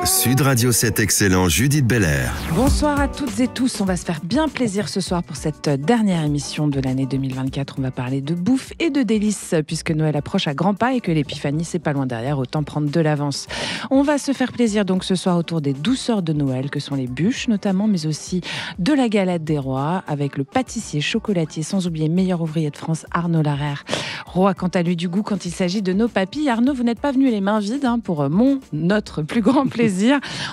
Sud Radio 7 Excellent, Judith Belair. Bonsoir à toutes et tous, on va se faire bien plaisir ce soir pour cette dernière émission de l'année 2024. On va parler de bouffe et de délices puisque Noël approche à grands pas et que l'épiphanie c'est pas loin derrière, autant prendre de l'avance. On va se faire plaisir donc ce soir autour des douceurs de Noël que sont les bûches notamment, mais aussi de la galette des rois avec le pâtissier chocolatier, sans oublier meilleur ouvrier de France Arnaud Larère. Roi quant à lui du goût quand il s'agit de nos papilles. Arnaud, vous n'êtes pas venu les mains vides pour notre plus grand plaisir.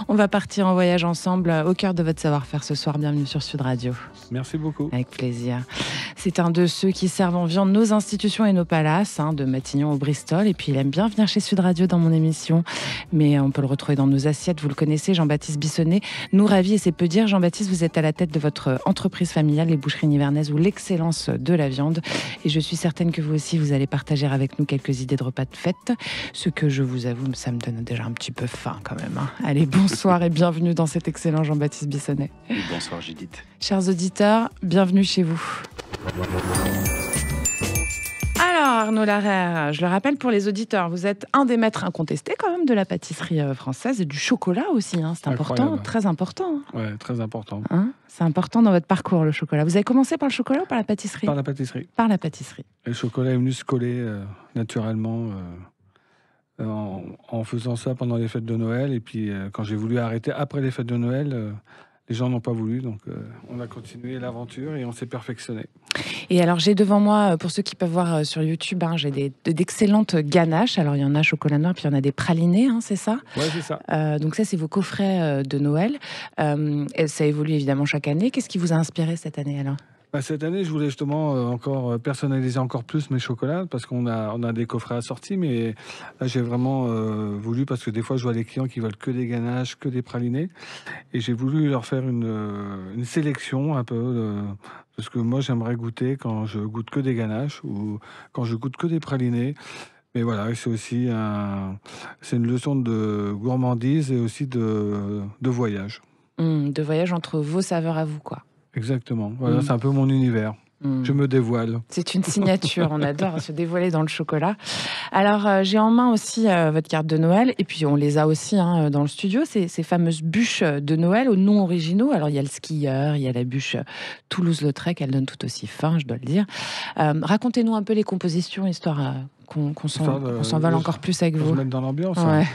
On va partir en voyage ensemble au cœur de votre savoir-faire ce soir. Bienvenue sur Sud Radio. Merci beaucoup. Avec plaisir. C'est un de ceux qui servent en viande nos institutions et nos palaces, de Matignon au Bristol. Et puis il aime bien venir chez Sud Radio dans mon émission. Mais on peut le retrouver dans nos assiettes. Vous le connaissez, Jean-Baptiste Bissonnet nous ravit et c'est peu dire. Jean-Baptiste, vous êtes à la tête de votre entreprise familiale, les Boucheries Nivernaises, ou l'excellence de la viande. Et je suis certaine que vous aussi, vous allez partager avec nous quelques idées de repas de fête. Ce que je vous avoue, ça me donne déjà un petit peu faim quand même. Allez, bonsoir et bienvenue dans cet excellent Jean-Baptiste Bissonnet. Et bonsoir Judith. Chers auditeurs, bienvenue chez vous. Alors Arnaud Larère, je le rappelle pour les auditeurs, vous êtes un des maîtres incontestés quand même de la pâtisserie française et du chocolat aussi, c'est important, très important. Ouais, très important. C'est important dans votre parcours le chocolat. Vous avez commencé par le chocolat ou par la pâtisserie ? Par la pâtisserie. Par la pâtisserie. Et le chocolat est venu se coller naturellement en faisant ça pendant les fêtes de Noël. Et puis quand j'ai voulu arrêter après les fêtes de Noël, les gens n'ont pas voulu. Donc on a continué l'aventure et on s'est perfectionné. Et alors j'ai devant moi, pour ceux qui peuvent voir sur YouTube, j'ai d'excellentes ganaches. Alors il y en a chocolat noir, puis il y en a des pralinés, c'est ça ? Ouais, c'est ça. Donc ça, c'est vos coffrets de Noël. Et ça évolue évidemment chaque année. Qu'est-ce qui vous a inspiré cette année alors ? Cette année, je voulais justement encore personnaliser encore plus mes chocolats parce qu'on a des coffrets assortis, mais là j'ai vraiment voulu, parce que des fois je vois des clients qui veulent que des ganaches, que des pralinés, et j'ai voulu leur faire une sélection un peu de ce que moi j'aimerais goûter quand je goûte que des ganaches ou quand je goûte que des pralinés. Mais voilà, c'est aussi c'est une leçon de gourmandise et aussi de voyage. De voyage entre vos saveurs à vous, quoi. Exactement, voilà, c'est un peu mon univers. Je me dévoile. C'est une signature, on adore se dévoiler dans le chocolat. Alors, j'ai en main aussi votre carte de Noël, et puis on les a aussi dans le studio, ces fameuses bûches de Noël aux noms originaux. Alors, il y a le skieur, il y a la bûche Toulouse-Lautrec, elle donne tout aussi faim, je dois le dire. Racontez-nous un peu les compositions, histoire qu'on s'envole encore plus avec vous. Se mettre dans l'ambiance. Ouais.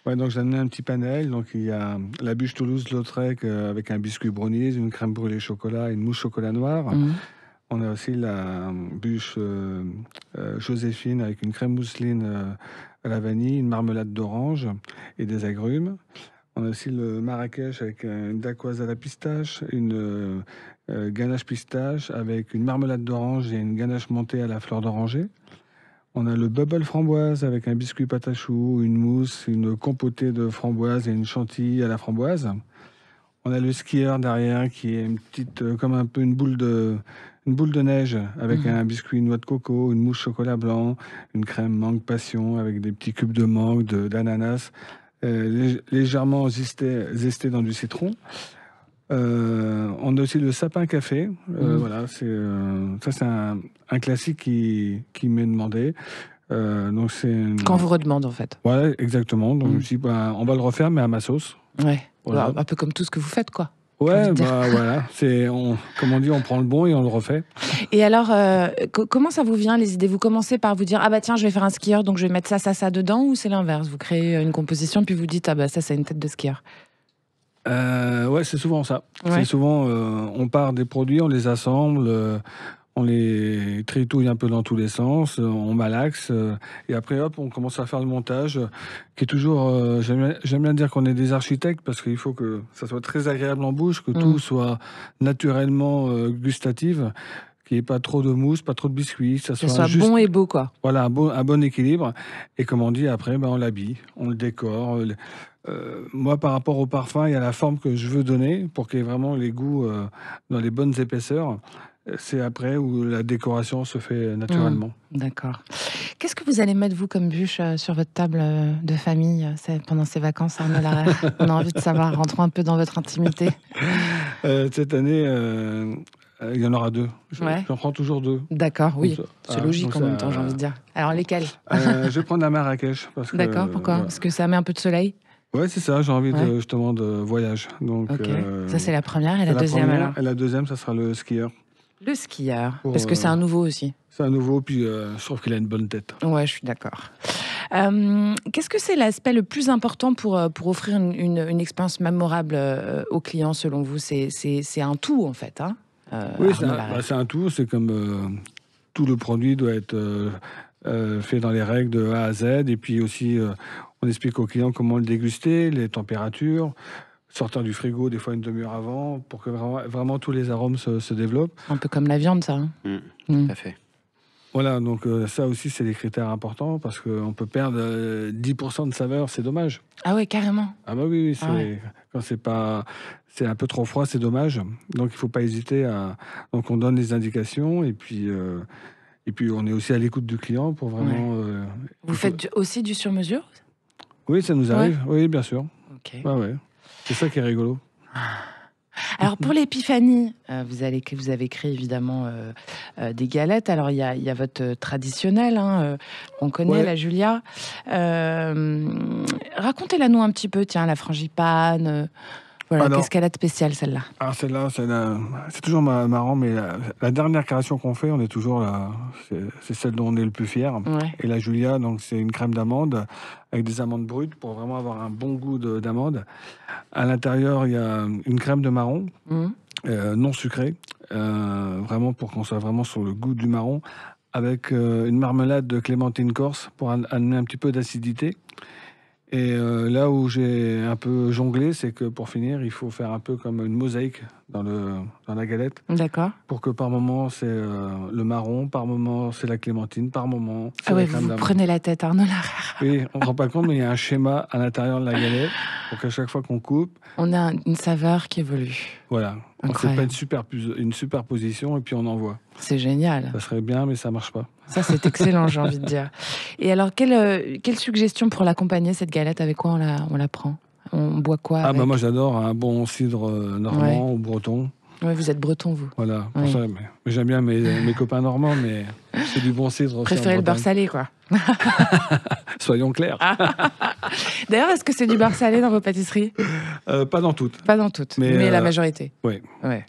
Ouais, donc j'ai amené un petit panel. Donc il y a la bûche Toulouse-Lautrec avec un biscuit brownies, une crème brûlée chocolat, une mousse chocolat noir. On a aussi la bûche Joséphine avec une crème mousseline à la vanille, une marmelade d'orange et des agrumes. On a aussi le Marrakech avec une dacquoise à la pistache, une ganache pistache avec une marmelade d'orange et une ganache montée à la fleur d'oranger. On a le bubble framboise avec un biscuit pâte à choux, une mousse, une compotée de framboise et une chantilly à la framboise. On a le skieur derrière qui est une petite, comme un peu une boule de neige avec un biscuit noix de coco, une mousse chocolat blanc, une crème mangue passion avec des petits cubes de mangue, d'ananas, légèrement zesté dans du citron. On a aussi le sapin café. Voilà, c'est un classique qui m'est demandé. Donc quand vous redemande en fait. Ouais, exactement. Donc je me suis dit, on va le refaire, mais à ma sauce. Ouais. Voilà. Un peu comme tout ce que vous faites, quoi. Ouais, voilà. Comme on dit, on prend le bon et on le refait. Et alors, comment ça vous vient les idées ? Vous commencez par vous dire, tiens, je vais faire un skieur, donc je vais mettre ça dedans, ou c'est l'inverse ? Vous créez une composition, puis vous dites, ça, c'est une tête de skieur. Ouais, c'est souvent ça. Ouais. C'est souvent, on part des produits, on les assemble, on les tritouille un peu dans tous les sens, on malaxe, et après, hop, on commence à faire le montage, qui est toujours... j'aime bien dire qu'on est des architectes, parce qu'il faut que ça soit très agréable en bouche, que tout soit naturellement gustatif, qu'il n'y ait pas trop de mousse, pas trop de biscuits. Ça soit juste, bon et beau, quoi. Voilà, un bon équilibre. Et comme on dit, après, on l'habille, on le décore. Moi, par rapport au parfum, il y a la forme que je veux donner pour qu'il y ait vraiment les goûts dans les bonnes épaisseurs. C'est après où la décoration se fait naturellement. D'accord. Qu'est-ce que vous allez mettre, vous, comme bûche sur votre table de famille pendant ces vacances, Arnaud Larère ? On a envie de savoir, rentrons un peu dans votre intimité. Cette année, il y en aura 2. J'en prends toujours 2. D'accord, oui. C'est logique en même temps, j'ai envie de dire. Alors, lesquels ? Je vais prendre la Marrakech. D'accord, pourquoi ? Parce que ça met un peu de soleil ? Ouais, c'est ça, j'ai envie justement de voyage. Donc, ça, c'est la première, et la deuxième alors? Et la deuxième, ça sera le skieur. Le skieur, parce que c'est un nouveau aussi. C'est un nouveau, puis je trouve qu'il a une bonne tête. Ouais, je suis d'accord. Qu'est-ce que c'est l'aspect le plus important pour offrir une expérience mémorable aux clients, selon vous? C'est un tout, en fait. Hein, oui, c'est un tout. C'est comme tout le produit doit être fait dans les règles de A à Z. Et puis aussi, on explique aux clients comment le déguster, les températures, sortir du frigo des fois une demi-heure avant, pour que vraiment tous les arômes se développent. Un peu comme la viande, ça. Hein. Tout à fait. Voilà, donc ça aussi, c'est des critères importants, parce qu'on peut perdre 10% de saveur, c'est dommage. Ah ouais, carrément. Ah bah oui, quand c'est un peu trop froid, c'est dommage. Donc il faut pas hésiter à... Donc on donne les indications, et puis on est aussi à l'écoute du client pour vraiment... Vous faites aussi du sur-mesure? Oui, ça nous arrive, oui, bien sûr. Ok. Ouais. C'est ça qui est rigolo. Alors pour l'épiphanie, vous avez créé évidemment des galettes. Alors il y a votre traditionnel, hein, on connaît, la Julia. Racontez-la nous un petit peu, tiens, la frangipane. Voilà, qu'est-ce qu'elle a de spécial, celle-là? Alors celle-là, c'est toujours marrant, mais la dernière création qu'on fait, on est toujours là. C'est celle dont on est le plus fier. Ouais. Et la Julia, donc c'est une crème d'amande avec des amandes brutes pour vraiment avoir un bon goût d'amande. À l'intérieur, il y a une crème de marron, non sucrée, vraiment pour qu'on soit vraiment sur le goût du marron, avec une marmelade de clémentine corse pour amener un petit peu d'acidité. Et là où j'ai un peu jonglé, c'est que pour finir, il faut faire un peu comme une mosaïque dans la galette. D'accord. Pour que par moment, c'est le marron, par moment, c'est la clémentine, par moment, c'est la crème d'amande. Vous prenez la tête, Arnaud Larère. Oui, on ne se rend pas compte, mais il y a un schéma à l'intérieur de la galette pour qu'à chaque fois qu'on coupe... On a une saveur qui évolue. Voilà. On ne fait pas une superposition et puis on envoie. C'est génial. Ça serait bien, mais ça ne marche pas. Ça, c'est excellent, j'ai envie de dire. Et alors, quelle suggestion pour l'accompagner, cette galette? Avec quoi on la prend? On boit quoi avec? Moi, j'adore un bon cidre normand ou breton. Oui, vous êtes breton, vous. Voilà, pour ça, mais j'aime bien mes copains normands, mais c'est du bon cidre. Préférez le beurre salé, quoi. Soyons clairs. D'ailleurs, est-ce que c'est du beurre salé dans vos pâtisseries? Pas dans toutes. Pas dans toutes, mais la majorité. Oui. Ouais.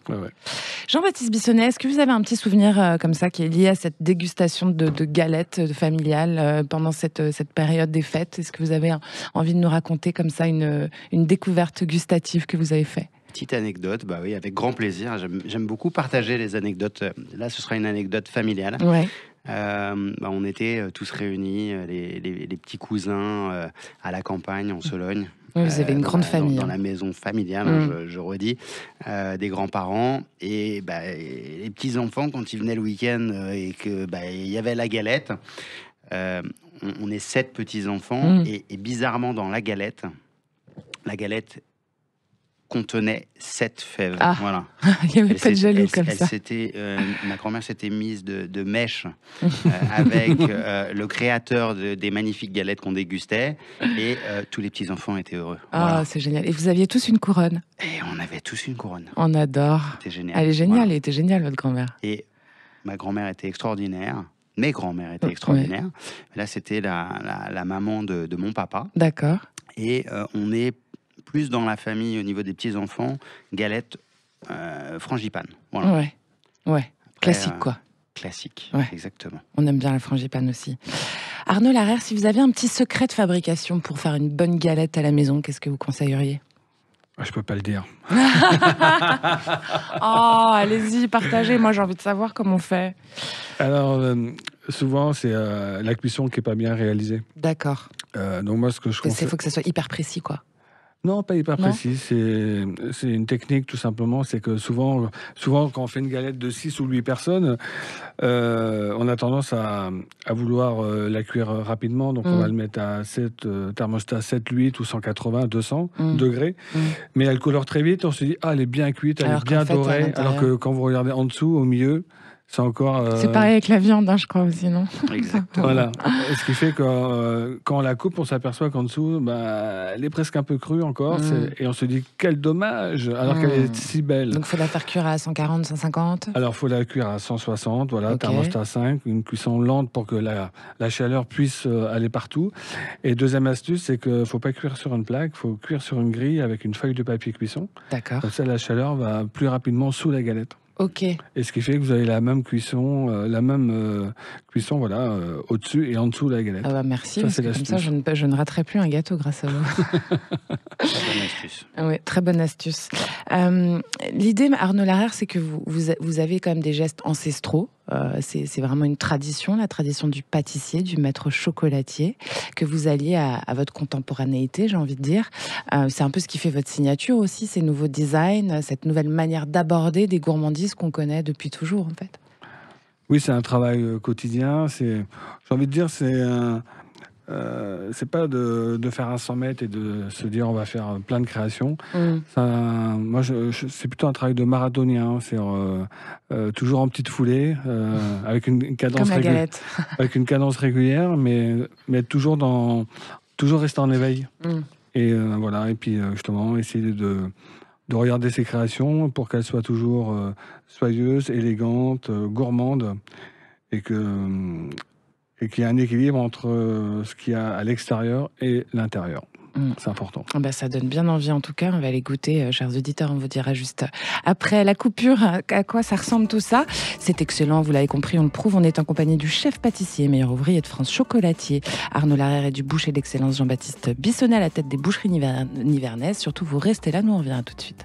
Jean-Baptiste Bissonnet, est-ce que vous avez un petit souvenir comme ça qui est lié à cette dégustation de galettes familiales pendant cette période des fêtes? Est-ce que vous avez envie de nous raconter comme ça une découverte gustative que vous avez faite? Petite anecdote, bah oui, avec grand plaisir. J'aime beaucoup partager les anecdotes. Là, ce sera une anecdote familiale. Ouais. On était tous réunis, les petits cousins à la campagne, en Sologne. Oui, vous avez une grande famille. Dans la maison familiale, je redis, des grands-parents. Et les petits-enfants, quand ils venaient le week-end et qu'il y avait la galette, on est 7 petits-enfants. Et bizarrement, dans la galette contenait 7 fèves. Ah, voilà. Il n'y avait pas de jaloux comme ça. Ma grand-mère s'était mise de mèche avec le créateur des magnifiques galettes qu'on dégustait, et tous les petits-enfants étaient heureux. Ah, voilà. C'est génial. Et vous aviez tous une couronne? Et on avait tous une couronne. On adore. C'était génial. Elle est géniale, voilà. Elle était géniale, votre grand-mère. Et ma grand-mère était extraordinaire. Mes grands-mères étaient extraordinaires. Ouais. Là, c'était la maman de mon papa. D'accord. Et on est plus dans la famille, au niveau des petits-enfants, galette, frangipane. Voilà. Ouais. Après, classique, quoi. Classique, exactement. On aime bien la frangipane aussi. Arnaud Larère, si vous avez un petit secret de fabrication pour faire une bonne galette à la maison, qu'est-ce que vous conseilleriez? Je peux pas le dire. Oh, allez-y, partagez. Moi, j'ai envie de savoir comment on fait. Alors, souvent, c'est la cuisson qui est pas bien réalisée. D'accord. Donc moi, ce que je conseille... Il faut que ça soit hyper précis, quoi. Non, pas hyper précis. C'est une technique, tout simplement. C'est que souvent, quand on fait une galette de 6 ou 8 personnes, on a tendance à vouloir la cuire rapidement. Donc, on va le mettre à thermostat 7, 8 ou 180, 200 degrés. Mais elle colore très vite. On se dit, elle est bien cuite, elle est bien dorée. Alors que quand vous regardez en dessous, au milieu, c'est encore... C'est pareil avec la viande, hein, je crois aussi, non? Exactement. Voilà. Et ce qui fait que quand on la coupe, on s'aperçoit qu'en dessous, bah, elle est presque un peu crue encore. Et on se dit, quel dommage, alors qu'elle est si belle. Donc, il faut la faire cuire à 140, 150? Alors, il faut la cuire à 160, voilà, Ok. thermostat 5, une cuisson lente pour que la chaleur puisse aller partout. Et deuxième astuce, c'est qu'il ne faut pas cuire sur une plaque, il faut cuire sur une grille avec une feuille de papier cuisson. D'accord. Comme ça, la chaleur va plus rapidement sous la galette. Ok. Et ce qui fait que vous avez la même cuisson, voilà, au-dessus et en dessous de la galette. Ah bah merci, Ça, parce c'est que comme ça, l'astuce. je ne raterai plus un gâteau grâce à vous. Très bonne astuce. Oui, très bonne astuce. L'idée, Arnaud Larère, c'est que vous avez quand même des gestes ancestraux. C'est vraiment une tradition, la tradition du pâtissier, du maître chocolatier, que vous alliez à votre contemporanéité, j'ai envie de dire. C'est un peu ce qui fait votre signature aussi, ces nouveaux designs, cette nouvelle manière d'aborder des gourmandises qu'on connaît depuis toujours, en fait. Oui, c'est un travail quotidien. J'ai envie de dire, c'est pas de faire un 100 mètres et de se dire on va faire plein de créations. Moi, c'est plutôt un travail de marathonien. C'est toujours en petite foulée, avec une cadence Comme la galette. avec une cadence régulière, mais toujours rester en éveil. Et voilà. Et puis justement, essayer de regarder ses créations pour qu'elles soient toujours soyeuses, élégantes, gourmandes, et qu'il y ait un équilibre entre ce qu'il y a à l'extérieur et l'intérieur. C'est important. Bah, ça donne bien envie en tout cas. On va aller goûter, chers auditeurs. On vous dira juste après la coupure à quoi ça ressemble tout ça. C'est excellent, vous l'avez compris, on le prouve. On est en compagnie du chef pâtissier, meilleur ouvrier de France, chocolatier Arnaud Larère, et du boucher d'excellence Jean-Baptiste Bissonnet à la tête des boucheries nivernaises. Surtout, vous restez là, nous on revient tout de suite.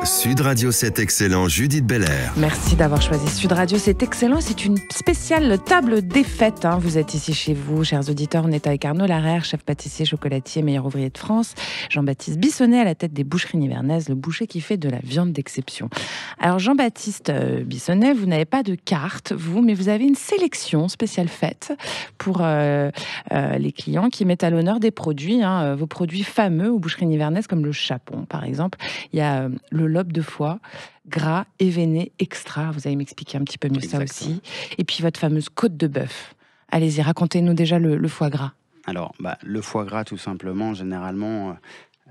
Sud Radio, c'est excellent, Judith Belair. Merci d'avoir choisi Sud Radio, c'est excellent. C'est une spéciale table des fêtes. Vous êtes ici chez vous, chers auditeurs. On est avec Arnaud Larère, chef pâtissier, chocolatier, meilleur ouvrier de France. Jean-Baptiste Bissonnet à la tête des boucheries nivernaises, le boucher qui fait de la viande d'exception. Alors Jean-Baptiste Bissonnet, vous n'avez pas de carte, vous, mais vous avez une sélection spéciale faite pour les clients qui mettent à l'honneur des produits, vos produits fameux aux boucheries nivernaises, comme le chapon, par exemple. Il y a le lobe de foie, gras, événé, extra. Vous allez m'expliquer un petit peu mieux ça aussi. Et puis votre fameuse côte de bœuf. Allez-y, racontez-nous déjà le foie gras. Alors, le foie gras, tout simplement, généralement,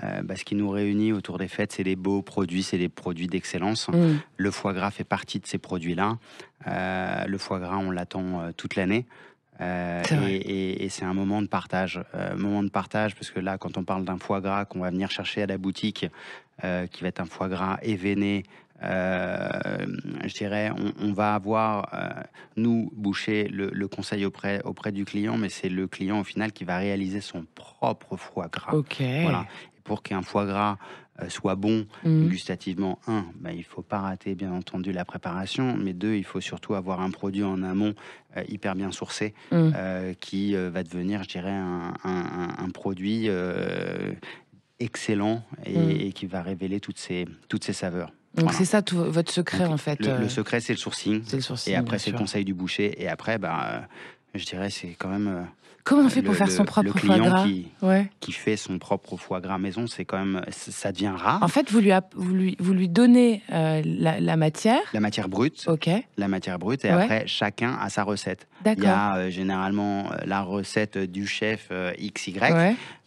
ce qui nous réunit autour des fêtes, c'est les beaux produits, c'est les produits d'excellence. Le foie gras fait partie de ces produits-là. Le foie gras, on l'attend toute l'année. Et c'est un moment de partage. Parce que là, quand on parle d'un foie gras qu'on va venir chercher à la boutique, qui va être un foie gras événé, je dirais, on va avoir, nous, boucher le conseil auprès du client, mais c'est le client au final qui va réaliser son propre foie gras. Voilà. Et pour qu'un foie gras soit bon gustativement, il ne faut pas rater bien entendu la préparation, mais 2, il faut surtout avoir un produit en amont hyper bien sourcé qui va devenir, je dirais, un produit excellent et qui va révéler toutes ces saveurs. Donc c'est ça tout votre secret. Donc, en fait. Le secret, c'est le sourcing. Et après, c'est le conseil du boucher. Et après, je dirais, c'est quand même... Comment on fait pour faire son propre foie gras qui fait son propre foie gras maison, c'est quand même, ça devient rare. En fait, vous lui donnez la matière. La matière brute. Ok. La matière brute. Et après, chacun a sa recette. D'accord. Il y a généralement la recette du chef XY,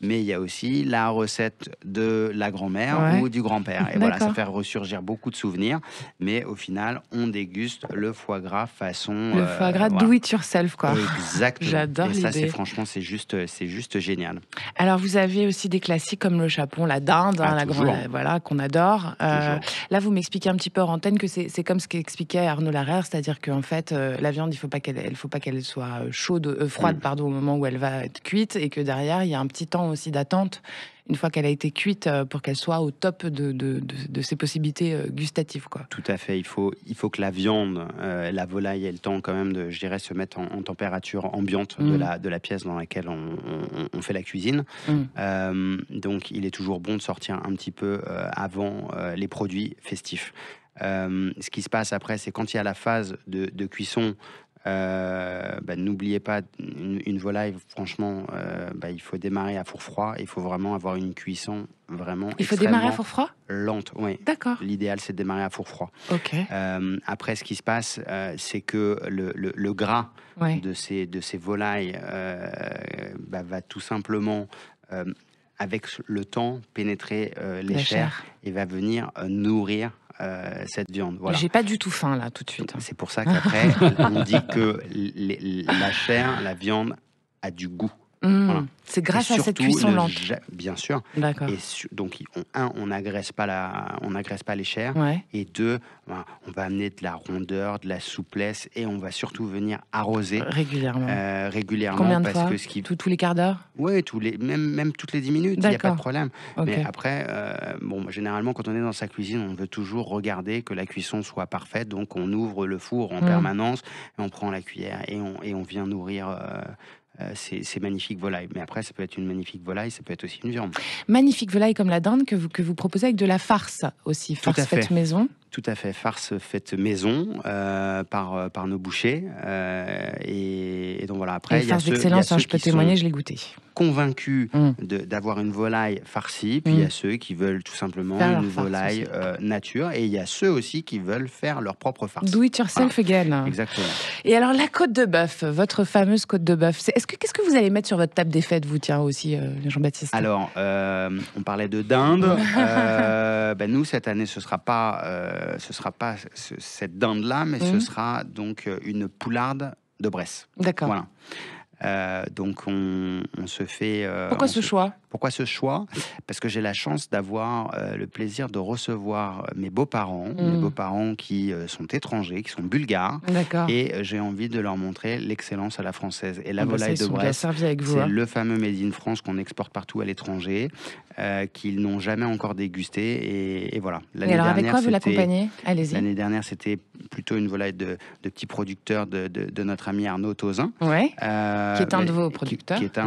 mais il y a aussi la recette de la grand-mère ou du grand-père. Et voilà, ça fait ressurgir beaucoup de souvenirs. Mais au final, on déguste le foie gras façon... Le foie gras do it yourself, quoi. Exactement. J'adore l'idée. Et ça, franchement, c'est juste génial. Alors, vous avez aussi des classiques comme le chapon, la dinde, qu'on adore. Là, vous m'expliquez un petit peu hors antenne que c'est comme ce qu'expliquait Arnaud Larère, c'est-à-dire qu'en fait, la viande, il faut pas qu'elle soit froide au moment où elle va être cuite, et que derrière, il y a un petit temps aussi d'attente une fois qu'elle a été cuite pour qu'elle soit au top de ses possibilités gustatives, quoi. Tout à fait. Il faut que la viande, la volaille ait le temps quand même de, je dirais, se mettre en température ambiante de la pièce dans laquelle on fait la cuisine. Donc, il est toujours bon de sortir un petit peu avant les produits festifs. Ce qui se passe après, c'est quand il y a la phase de cuisson, N'oubliez pas, une volaille, franchement, il faut démarrer à four froid. Il faut vraiment avoir une cuisson vraiment Il faut démarrer à four froid ? Lente, oui. D'accord. L'idéal, c'est de démarrer à four froid. Ok. Après, ce qui se passe, c'est que le gras de ces volailles va tout simplement, avec le temps, pénétrer les chairs et va venir nourrir cette viande. Voilà. J'ai pas du tout faim là tout de suite. C'est pour ça qu'après, on dit que la chair, la viande a du goût. Voilà. C'est grâce à cette cuisson lente. Bien sûr. D'accord. Et donc, on n'agresse pas les chairs. Ouais. Et deux, on va amener de la rondeur, de la souplesse, et on va surtout venir arroser régulièrement. Combien de fois tous les quarts d'heure? Oui, même toutes les 10 minutes, il n'y a pas de problème. Okay. Mais après, généralement, quand on est dans sa cuisine, on veut toujours regarder que la cuisson soit parfaite. Donc, on ouvre le four en permanence, et on prend la cuillère, et on vient nourrir ces magnifiques volailles. Mais après, ça peut être une magnifique volaille, ça peut être aussi une viande. Magnifique volaille comme la dinde que vous proposez avec de la farce aussi, farce faite maison. Tout à fait, farce faite maison par nos bouchers. Et donc voilà, après, il y a farce d'excellence, je peux témoigner, je l'ai goûté. Convaincus d'avoir une volaille farcie, puis il y a ceux qui veulent tout simplement une volaille nature, et il y a ceux aussi qui veulent faire leur propre farce. Do it yourself again. Exactement. Et alors la côte de bœuf, votre fameuse côte de bœuf, qu'est-ce que vous allez mettre sur votre table des fêtes, vous, tiens aussi, Jean-Baptiste? Alors, on parlait de dinde. Nous, cette année, ce sera pas cette dinde-là, mais ce sera donc une poularde de Bresse. D'accord. Voilà. Donc on se fait... Pourquoi ce choix ? Pourquoi ce choix ? Parce que j'ai la chance d'avoir le plaisir de recevoir mes beaux-parents qui sont étrangers, qui sont bulgares. D'accord. Et j'ai envie de leur montrer l'excellence à la française. Et la volaille de Bresse, c'est le fameux Made in France qu'on exporte partout à l'étranger, qu'ils n'ont jamais encore dégusté. Et voilà. Et alors avec quoi vous l'accompagnez ? Allez-y. L'année dernière, c'était plutôt une volaille de petits producteurs de notre ami Arnaud Tauzin. Ouais. Qui est un de vos producteurs. Qui est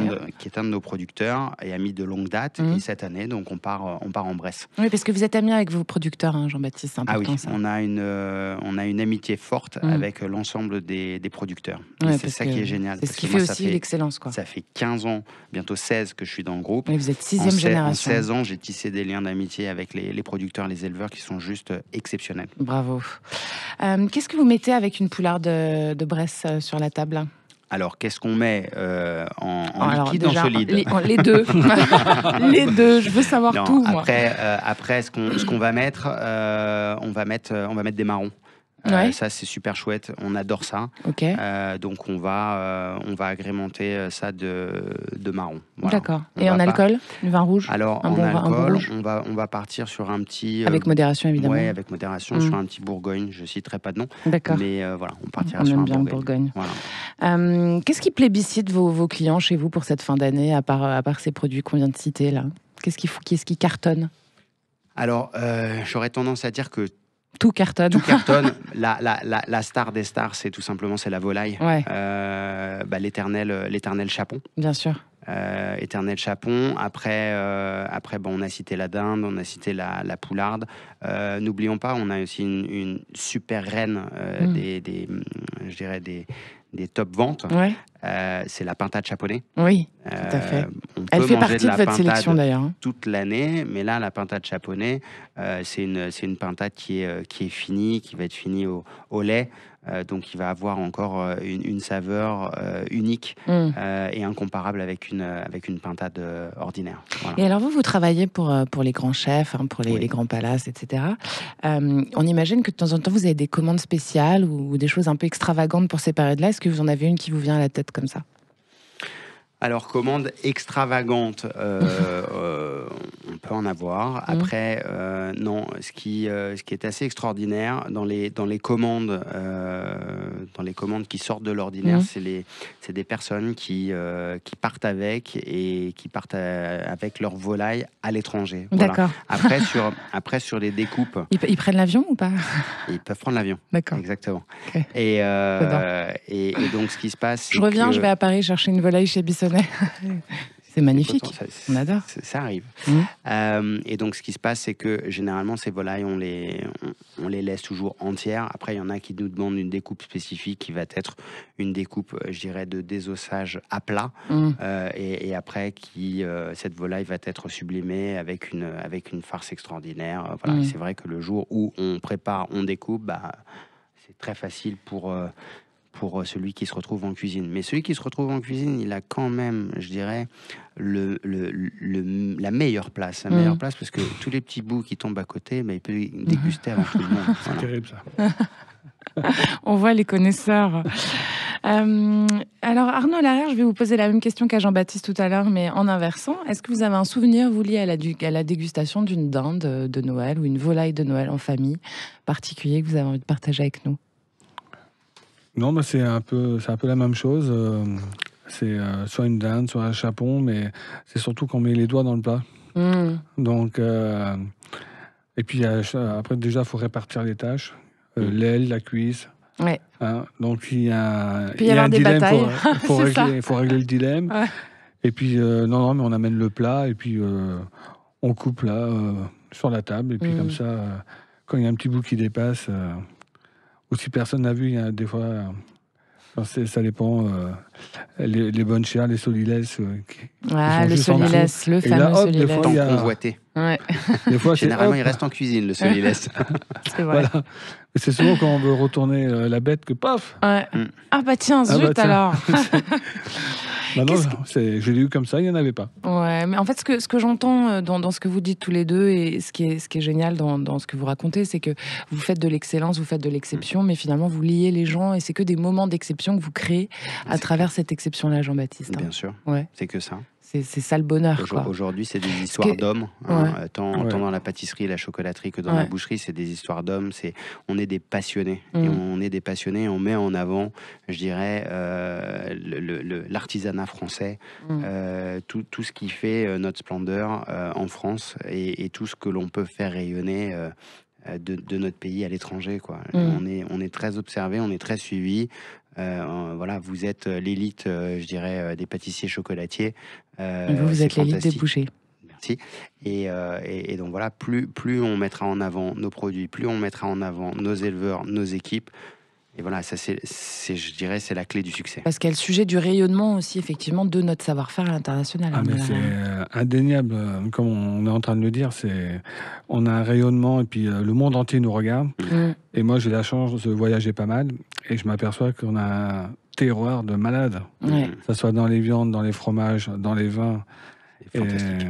un de nos producteurs et ami de longue date. Et cette année, donc on part en Bresse. Oui, parce que vous êtes ami avec vos producteurs, hein, Jean-Baptiste, c'est important. Ah oui, ça. on a une amitié forte avec l'ensemble des producteurs. Ouais, c'est ça qui est génial. C'est ce qui fait aussi l'excellence, quoi. Ça fait 15 ans, bientôt 16 que je suis dans le groupe. Et vous êtes 6e génération. En 16 ans, j'ai tissé des liens d'amitié avec les producteurs, les éleveurs qui sont juste exceptionnels. Bravo. Qu'est-ce que vous mettez avec une poularde de Bresse sur la table ? Alors, qu'est-ce qu'on met en liquide, déjà, en solide? Les deux. Les deux, je veux savoir tout, moi. Après, ce qu'on va mettre, on va mettre des marrons. Ça, c'est super chouette. On adore ça. Okay. Donc, on va agrémenter ça de marron. Voilà. D'accord. Et en alcool, du vin rouge? Alors, en alcool, on va partir sur un petit... avec modération, évidemment. Oui, avec modération, sur un petit Bourgogne. Je ne citerai pas de nom. D'accord. Mais voilà, on partira sur un Bourgogne. On aime bien le Bourgogne. Voilà. Qu'est-ce qui plébiscite vos clients chez vous pour cette fin d'année, à part ces produits qu'on vient de citer, là? Qu'est-ce qui cartonne? Alors, j'aurais tendance à dire que tout cartonne. Tout cartonne. La star des stars, c'est tout simplement la volaille. Ouais. L'éternel chapon. Bien sûr. Éternel chapon. Après, on a cité la dinde, on a cité la poularde. N'oublions pas, on a aussi une super reine des top ventes. Ouais. C'est la pintade chaponnais. Oui, tout à fait. Elle fait partie de votre sélection d'ailleurs. Toute l'année, mais là, la pintade chaponnais, c'est une pintade qui est finie, qui va être finie au lait. Donc, il va avoir encore une saveur unique et incomparable avec une pintade ordinaire. Voilà. Et alors, vous travaillez pour les grands chefs, pour les grands palaces, etc. On imagine que de temps en temps, vous avez des commandes spéciales ou des choses un peu extravagantes pour ces périodes-là. Est-ce que vous en avez une qui vous vient à la tête comme ça? Alors, commande extravagante, on peut en avoir. Après, non, ce qui est assez extraordinaire dans les commandes qui sortent de l'ordinaire, c'est des personnes qui partent avec leur volaille à l'étranger. D'accord. Voilà. Après, sur les découpes... Ils prennent l'avion ou pas? Ils peuvent prendre l'avion. D'accord. Exactement. Okay. Et donc, ce qui se passe... Je reviens, je vais à Paris chercher une volaille chez Bissonnet. C'est magnifique, on adore. Ça arrive. Et donc, ce qui se passe, c'est que généralement, ces volailles, on les laisse toujours entières. Après, il y en a qui nous demandent une découpe spécifique qui va être une découpe, je dirais, de désossage à plat. Et après, cette volaille va être sublimée avec une farce extraordinaire. Voilà. C'est vrai que le jour où on prépare, on découpe, c'est très facile pour celui qui se retrouve en cuisine. Mais celui qui se retrouve en cuisine, il a quand même, je dirais, la meilleure place. La meilleure place, parce que tous les petits bouts qui tombent à côté, il peut déguster avant tout le monde. C'est terrible, ça. On voit les connaisseurs. Alors, Arnaud Larère, je vais vous poser la même question qu'à Jean-Baptiste tout à l'heure, mais en inversant. Est-ce que vous avez un souvenir, vous, lié à la dégustation d'une dinde de Noël ou une volaille de Noël en famille particulier que vous avez envie de partager avec nous? Non, mais c'est un peu la même chose. C'est soit une dinde, soit un chapon, mais c'est surtout qu'on met les doigts dans le plat. Donc, et puis après, déjà, il faut répartir les tâches. L'aile, la cuisse. Ouais. Hein, donc, il y a un dilemme. Il faut régler le dilemme. Ouais. Et puis, non, mais on amène le plat et puis on coupe là, sur la table. Et puis, comme ça, quand il y a un petit bout qui dépasse... ou si personne n'a vu, il y a des fois, ça dépend, les bonnes chairs, les solilès. Le solilès, le fameux solilès. Convoité. Ouais. Des fois, généralement, il reste en cuisine, le solilès. C'est vrai. Voilà. C'est souvent quand on veut retourner la bête que paf. Ouais. Ah bah tiens, zut alors. Non, je l'ai eu comme ça, il n'y en avait pas. Ouais, mais en fait, ce que j'entends dans ce que vous dites tous les deux, et ce qui est génial dans ce que vous racontez, c'est que vous faites de l'excellence, vous faites de l'exception, mais finalement, vous liez les gens, et c'est que des moments d'exception que vous créez à travers cette exception-là, Jean-Baptiste. Bien sûr, c'est que ça. C'est ça le bonheur. Aujourd'hui, c'est des histoires d'hommes, tant dans la pâtisserie, la chocolaterie que dans la boucherie, c'est des histoires d'hommes. On est des passionnés. Et on est des passionnés, on met en avant, je dirais, l'artisanat français, tout ce qui fait notre splendeur en France et tout ce que l'on peut faire rayonner de notre pays à l'étranger, quoi. On est très observé, on est très suivi. Voilà, vous êtes l'élite, je dirais, des pâtissiers chocolatiers. Vous êtes l'élite des bouchers. Merci. Et donc voilà, plus on mettra en avant nos produits, plus on mettra en avant nos éleveurs, nos équipes. Et voilà, ça je dirais, c'est la clé du succès. Parce qu'il y a le sujet du rayonnement aussi, effectivement, de notre savoir-faire à l'international. Mais c'est indéniable, comme on est en train de le dire. On a un rayonnement et puis le monde entier nous regarde. Et moi, j'ai la chance de voyager pas mal et je m'aperçois qu'on a un terroir de malades. Que ce soit dans les viandes, dans les fromages, dans les vins. Fantastique.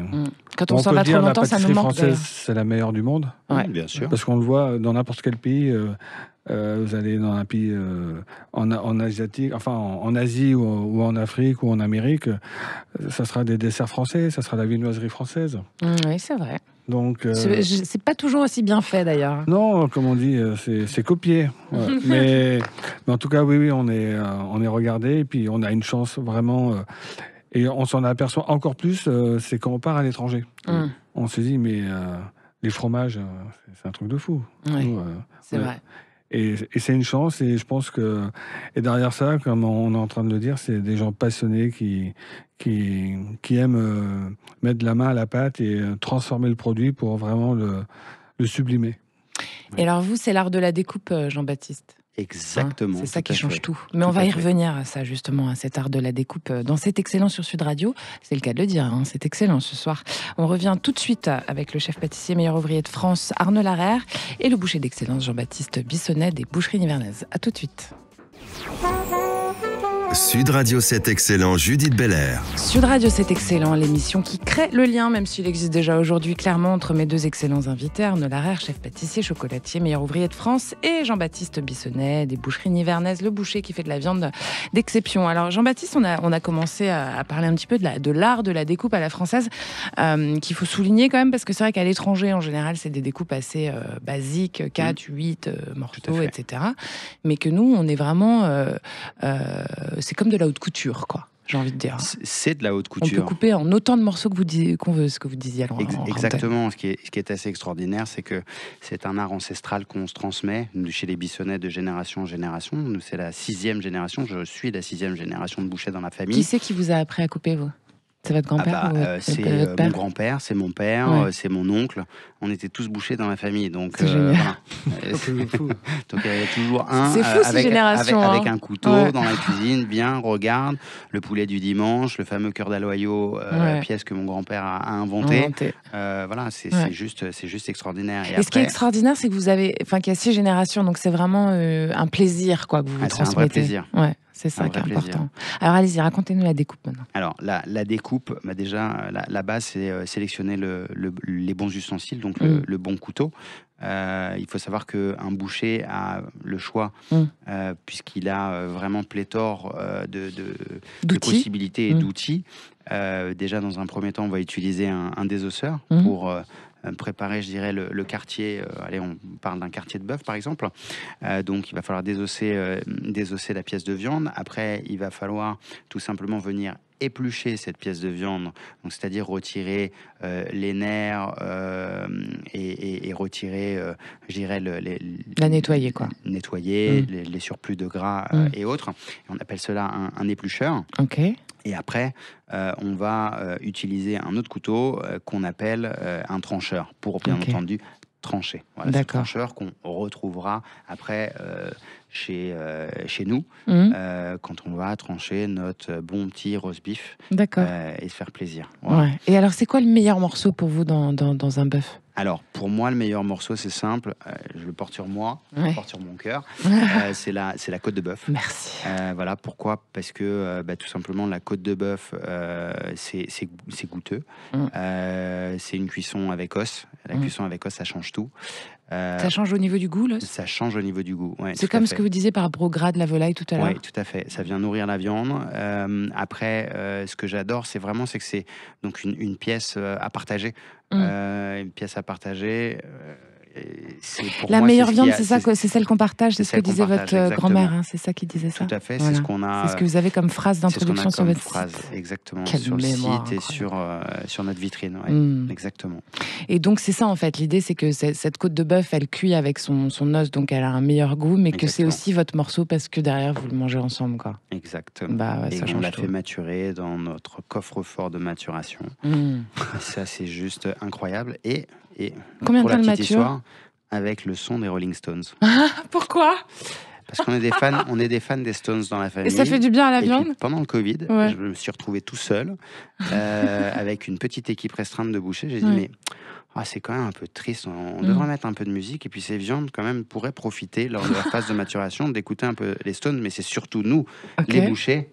Quand on s'en va trop longtemps, ça nous manque. La pâtisserie française, c'est la meilleure du monde. Bien sûr. Parce qu'on le voit dans n'importe quel pays. Vous allez dans un pays en asiatique, enfin en Asie ou en Afrique ou en Amérique, ça sera des desserts français, ça sera la viennoiserie française. Oui, c'est vrai. Donc, c'est pas toujours aussi bien fait d'ailleurs. Non, comme on dit, c'est copié. Ouais. mais en tout cas, oui, on est regardé et puis on a une chance vraiment. Et on s'en aperçoit encore plus, c'est quand on part à l'étranger. On se dit, mais les fromages, c'est un truc de fou. Oui, c'est vrai. Et c'est une chance, et je pense que... Et derrière ça, comme on est en train de le dire, c'est des gens passionnés qui aiment mettre la main à la pâte et transformer le produit pour vraiment le sublimer. Et alors vous, c'est l'art de la découpe, Jean-Baptiste. Exactement. C'est ça qui change tout. Mais on va y revenir à ça, justement, à cet art de la découpe dans C'est excellent sur Sud Radio. C'est le cas de le dire, c'est excellent ce soir. On revient tout de suite avec le chef pâtissier meilleur ouvrier de France, Arnaud Larère, et le boucher d'excellence, Jean-Baptiste Bissonnet des Boucheries Nivernaises. À tout de suite. Sud Radio, c'est excellent, Judith Belair. Sud Radio, c'est excellent, l'émission qui crée le lien, même s'il existe déjà aujourd'hui clairement, entre mes deux excellents invités, Arnaud Larère, chef pâtissier, chocolatier, meilleur ouvrier de France, et Jean-Baptiste Bissonnet, des Boucheries Nivernaises, le boucher qui fait de la viande d'exception. Alors Jean-Baptiste, on a commencé à parler un petit peu de l'art de la découpe à la française, qu'il faut souligner quand même, parce que c'est vrai qu'à l'étranger, en général, c'est des découpes assez basiques, 4, 8 morceaux, etc. Mais que nous, on est vraiment... c'est comme de la haute couture, quoi, j'ai envie de dire. C'est de la haute couture. On peut couper en autant de morceaux qu'on veut, ce que vous disiez. Exactement. Ce qui est assez extraordinaire, c'est que c'est un art ancestral qu'on se transmet chez les Bissonnets de génération en génération. Nous, c'est la 6e génération. Je suis la 6e génération de bouchers dans la famille. Qui c'est qui vous a appris à couper, vous ? C'est votre grand-père c'est votre père? mon grand-père, c'est mon père, Ouais. c'est mon oncle. On était tous bouchers dans la famille, donc C'est génial. voilà. Donc il y a toujours un C'est fou, ces générations, avec hein. un couteau Ouais. dans la cuisine, bien, regarde, le poulet du dimanche, le fameux cœur d'aloyau, Ouais. pièce que mon grand-père a inventé. Inventé. Voilà, c'est Ouais. juste extraordinaire. Et ce qui est extraordinaire, c'est que vous avez, enfin, qu'il y a 6 générations, donc c'est vraiment un plaisir, quoi, que vous vous c'est un vrai transmettez. plaisir. Ouais, c'est ça Un qui est vrai important. plaisir. Alors allez-y, racontez-nous la découpe maintenant. Alors, la découpe, déjà, la base, c'est sélectionner les bons ustensiles, donc le bon couteau. Il faut savoir qu'un boucher a le choix, puisqu'il a vraiment pléthore de possibilités et d'outils. Déjà, dans un premier temps, on va utiliser un désosseur pour préparer, je dirais, le quartier. Allez, on parle d'un quartier de bœuf, par exemple. Donc, il va falloir désosser la pièce de viande. Après, il va falloir tout simplement venir éplucher cette pièce de viande, donc c'est-à-dire retirer les nerfs et retirer, je dirais, la nettoyer, quoi. Nettoyer les surplus de gras et autres. Et on appelle cela un éplucheur. Ok. Et après, on va utiliser un autre couteau qu'on appelle un trancheur, pour bien entendu trancher. Voilà, ce trancheur qu'on retrouvera après chez nous, quand on va trancher notre bon petit roast beef et se faire plaisir. Voilà. Ouais. Et alors, c'est quoi le meilleur morceau pour vous dans un bœuf ? Alors, pour moi, le meilleur morceau, c'est simple. Je le porte sur moi, je le porte sur mon cœur. C'est la côte de bœuf. Merci. Voilà, pourquoi ? Parce que tout simplement, la côte de bœuf, c'est goûteux. C'est une cuisson avec os. La cuisson avec os, ça change tout. Ça change au niveau du goût, l'os ? Ça change au niveau du goût, ouais. C'est comme ce que vous disiez par rapport au gras de la volaille tout à l'heure. Oui, tout à fait. Ça vient nourrir la viande. Après, ce que j'adore, c'est que c'est donc une pièce à partager. Une pièce à partager. La meilleure viande, c'est celle qu'on partage, c'est ce que disait votre grand-mère, hein, c'est ça qui disait ça. Tout à fait, voilà. C'est ce qu'on a. C'est ce que vous avez comme phrase d'introduction sur votre phrase, site. exactement. Quelle sur mémoire, le site et sur notre vitrine, ouais, exactement. Et donc c'est ça en fait, l'idée c'est que cette côte de bœuf, elle cuit avec son os, donc elle a un meilleur goût, mais que c'est aussi votre morceau parce que derrière vous le mangez ensemble, quoi. Exactement. Bah, ouais, et ça on l'a tout. fait maturer dans notre coffre-fort de maturation. Ça, c'est juste incroyable. Et combien de temps le mature histoire, avec le son des Rolling Stones. Pourquoi ? Parce qu'on est des fans, des Stones dans la famille. Et ça fait du bien à la viande. Puis, pendant le Covid, je me suis retrouvé tout seul avec une petite équipe restreinte de bouchers. J'ai dit mais c'est quand même un peu triste. On devrait mettre un peu de musique et puis ces viandes quand même pourraient profiter lors de leur phase de maturation d'écouter un peu les Stones. Mais c'est surtout nous, les bouchers.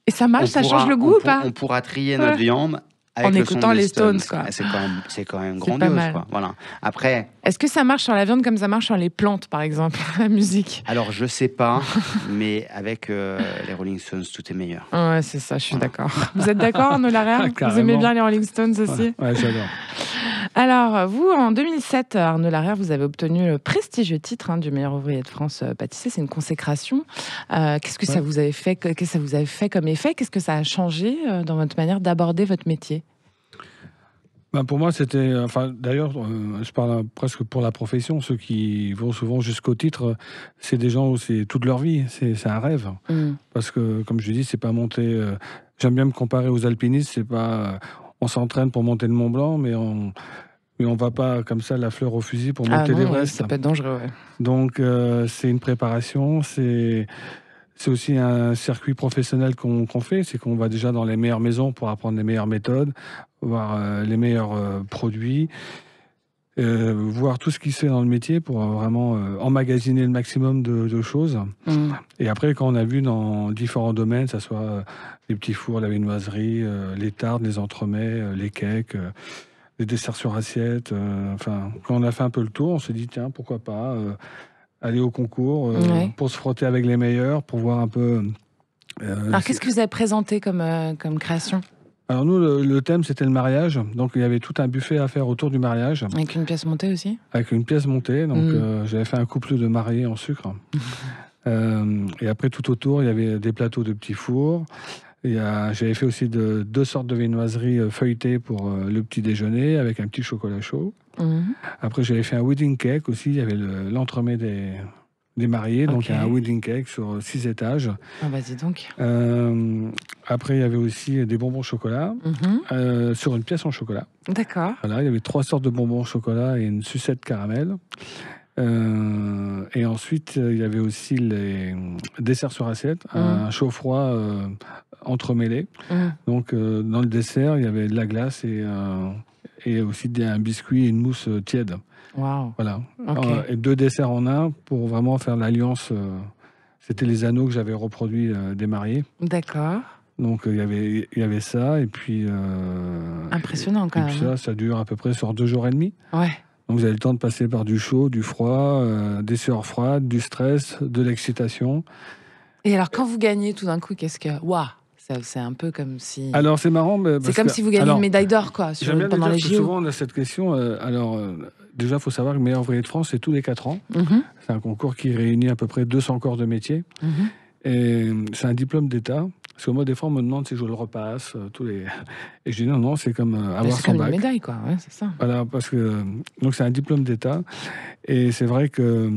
Et ça marche, ça change le goût ou pas ? On pourra trier notre viande. En écoutant les Stones, quoi. C'est quand même grandiose, quoi. Voilà. Après, est-ce que ça marche sur la viande comme ça marche sur les plantes, par exemple, la musique ? Alors, je sais pas, mais avec les Rolling Stones, tout est meilleur. Ouais, c'est ça, je suis d'accord. Vous êtes d'accord, Arnaud Larrière ? Vous aimez bien les Rolling Stones aussi ? Ouais, j'adore. Alors, vous, en 2007, Arnaud Larrière, vous avez obtenu le prestigieux titre du meilleur ouvrier de France pâtissier. C'est une consécration. Qu'est-ce que ça vous avait fait ? Qu'est-ce que ça vous avait fait comme effet ? Qu'est-ce que ça a changé dans votre manière d'aborder votre métier ? Pour moi, c'était... d'ailleurs, je parle presque pour la profession. Ceux qui vont souvent jusqu'au titre, c'est des gens où c'est toute leur vie. C'est un rêve. Parce que, comme je dis, c'est pas monter... j'aime bien me comparer aux alpinistes. C'est pas... on s'entraîne pour monter le Mont Blanc, mais on va pas comme ça la fleur au fusil pour monter l'Everest. Ça peut être dangereux, ouais. Donc, c'est une préparation. C'est aussi un circuit professionnel qu'on fait. C'est qu'on va déjà dans les meilleures maisons pour apprendre les meilleures méthodes, voir les meilleurs produits, voir tout ce qui se fait dans le métier pour vraiment emmagasiner le maximum de choses. Et après, quand on a vu dans différents domaines, que ce soit les petits fours, la viennoiserie, les tartes, les entremets, les cakes, les desserts sur assiette, quand on a fait un peu le tour, on s'est dit, tiens, pourquoi pas aller au concours pour se frotter avec les meilleurs, pour voir un peu... Alors, qu'est-ce que vous avez présenté comme création ? Alors nous, le thème, c'était le mariage. Donc, il y avait tout un buffet à faire autour du mariage. Avec une pièce montée aussi ? Avec une pièce montée. Donc, j'avais fait un couple de mariés en sucre. Et après, tout autour, il y avait des plateaux de petits fours. J'avais fait aussi 2 sortes de viennoiseries feuilletées pour le petit déjeuner, avec un petit chocolat chaud. Après, j'avais fait un wedding cake aussi. Il y avait l'entremets des mariés, donc Ok. un wedding cake sur 6 étages. Ah, vas-y donc. Après, il y avait aussi des bonbons au chocolat sur une pièce en chocolat. D'accord. Voilà, il y avait 3 sortes de bonbons au chocolat et une sucette caramel. Et ensuite, il y avait aussi les desserts sur assiette, un chaud-froid entremêlé. Donc, dans le dessert, il y avait de la glace et aussi un biscuit et une mousse tiède. Waouh. Voilà. Ok. Et 2 desserts en un pour vraiment faire l'alliance. C'était les anneaux que j'avais reproduits des mariés. D'accord. Donc, il y avait ça. Et puis, Impressionnant quand et puis même. ça dure à peu près sur 2 jours et demi. Ouais. Donc vous avez le temps de passer par du chaud, du froid, des sueurs froides, du stress, de l'excitation. Et alors, quand vous gagnez tout d'un coup, qu'est-ce que... Waouh. C'est un peu comme si... Alors c'est marrant, mais C'est comme si vous gagnez une médaille d'or, quoi, j'aime bien pendant dire les que JO. souvent on a cette question. Déjà, il faut savoir que le meilleur ouvrier de France, c'est tous les 4 ans. C'est un concours qui réunit à peu près 200 corps de métier. Et c'est un diplôme d'État. Parce que moi, des fois, on me demande si je le repasse. Et je dis non, c'est comme avoir C'est son comme bac. une médaille, quoi. Ouais, c'est ça. Voilà, parce que donc c'est un diplôme d'État. Et c'est vrai que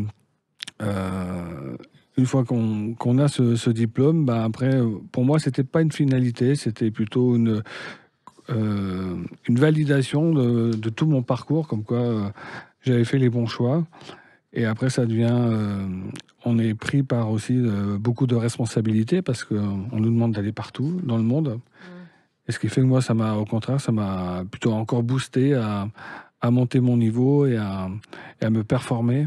une fois qu'on a ce diplôme, bah après, pour moi, c'était pas une finalité, c'était plutôt une validation de tout mon parcours, comme quoi j'avais fait les bons choix. Et après, ça devient, on est pris par aussi beaucoup de responsabilités parce qu'on nous demande d'aller partout dans le monde. Et ce qui fait que moi, au contraire, ça m'a plutôt encore boosté à monter mon niveau et à me performer.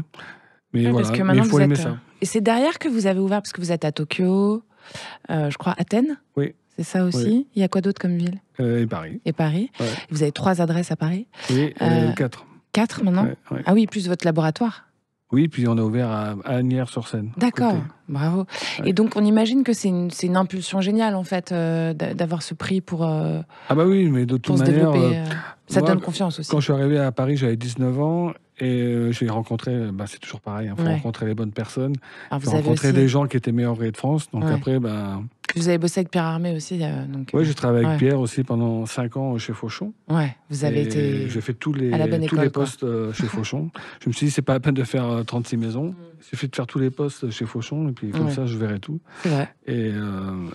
Mais Ouais, voilà, parce que mais maintenant il faut vous aimer êtes... ça. Et c'est derrière que vous avez ouvert, parce que vous êtes à Tokyo, je crois Athènes. Oui. C'est ça aussi. Oui. Il y a quoi d'autre comme ville? Et Paris. Et Paris. Ouais. Vous avez 3 adresses à Paris. Oui, 4. 4 maintenant. Ouais. Ah oui, plus votre laboratoire. Oui, puis on a ouvert à Asnières-sur-Seine. D'accord, côté. bravo. Ouais. Et donc on imagine que c'est une impulsion géniale en fait d'avoir ce prix pour Ah bah oui, mais de toute se manière, développer. Ça moi, donne confiance aussi. quand je suis arrivé à Paris, j'avais 19 ans et j'ai rencontré, c'est toujours pareil, il faut Ouais. rencontrer les bonnes personnes. Alors J'ai vous avez rencontré aussi, des gens qui étaient meilleurs ouvriers de France. Donc Ouais. après, vous avez bossé avec Pierre Armé aussi. Donc, j'ai travaillé avec ouais. Pierre aussi pendant 5 ans chez Fauchon. Ouais, vous avez Et été j'ai fait tous à la bonne les école, quoi. postes chez Fauchon. Je me suis dit, c'est pas la peine de faire 36 maisons. Il suffit de faire tous les postes chez Fauchon et puis comme Ouais. ça, je verrai tout. C'est vrai. Et